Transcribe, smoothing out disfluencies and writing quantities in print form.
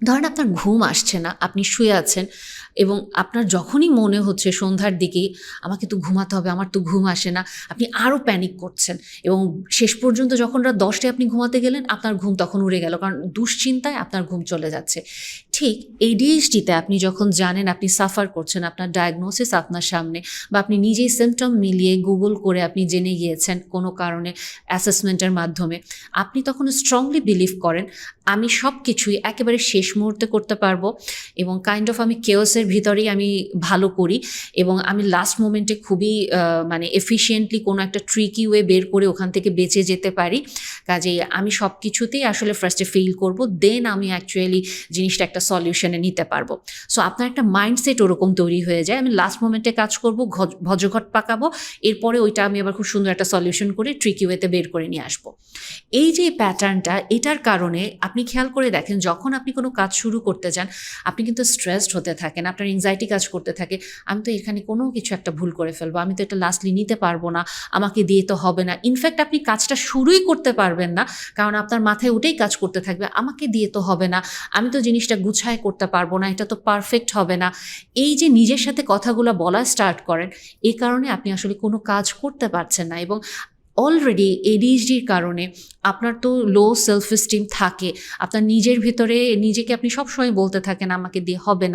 ধরেন আপনার ঘুম আসছে না, আপনি শুয়ে আছেন এবং আপনার যখনই মনে হচ্ছে সন্ধ্যার দিকেই আমাকে তো ঘুমাতে হবে, আমার তো ঘুম আসে না, আপনি আরও প্যানিক করছেন এবং শেষ পর্যন্ত যখন রাত 10টায় আপনি ঘুমাতে গেলেন, আপনার ঘুম তখন উড়ে গেল, কারণ দুশ্চিন্তায় আপনার ঘুম চলে যাচ্ছে। ঠিক ADHDতে আপনি যখন জানেন আপনি সাফার করছেন, আপনার ডায়াগনোসিস আপনার সামনে বা আপনি নিজেই সিমটম মিলিয়ে গুগল করে আপনি জেনে গিয়েছেন কোনো কারণে অ্যাসেসমেন্টের মাধ্যমে, আপনি তখন স্ট্রংলি বিলিভ করেন আমি সব কিছুই একেবারে শেষ মুহূর্তে করতে পারবো এবং কাইন্ড অফ আমি কেওসের ভিতরেই আমি ভালো করি এবং আমি লাস্ট মোমেন্টে খুবই মানে এফিশিয়েন্টলি কোনো একটা ট্রিকি ওয়ে বের করে ওখান থেকে বেঁচে যেতে পারি। কাজেই আমি সব কিছুতেই আসলে ফার্স্টে ফেল করব, দেন আমি অ্যাকচুয়ালি জিনিসটা একটা সলিউশনে নিতে পারবো। সো আপনার একটা মাইন্ডসেট ওরকম তৈরি হয়ে যায়, আমি লাস্ট মোমেন্টে কাজ করব, ভজঘট পাকাবো, এরপরে ওইটা আমি আবার খুব সুন্দর একটা সলিউশন করে ট্রিকি ওয়েতে বের করে নিয়ে আসবো। এই যে প্যাটার্নটা, এটার কারণে আপনি খেয়াল করে দেখেন যখন আপনি কোনো কাজ শুরু করতে যান আপনি কিন্তু স্ট্রেসড হতে থাকেন, আপনার এংজাইটি কাজ করতে থাকে, আমি তো এখানে কোনো কিছু একটা ভুল করে ফেলবো, আমি তো এটা লাস্টলি নিতে পারবো না, আমাকে দিয়ে তো হবে না। ইনফ্যাক্ট আপনি কাজটা শুরুই করতে পারবেন না, কারণ আপনার মাথায় ওটাই কাজ করতে থাকবে, আমাকে দিয়ে তো হবে না, আমি তো জিনিসটা গুছায় করতে পারবো না, এটা তো পারফেক্ট হবে না। এই যে নিজের সাথে কথাগুলো বলা স্টার্ট করেন, এই কারণে আপনি আসলে কোনো কাজ করতে পারছেন না এবং অলরেডি ADHDর কারণে আপনার তো লো সেলফ এস্টিম থাকে, আপনার নিজের ভিতরে নিজেকে আপনি সবসময় বলতে থাকেন আমাকে দিয়ে হবে না,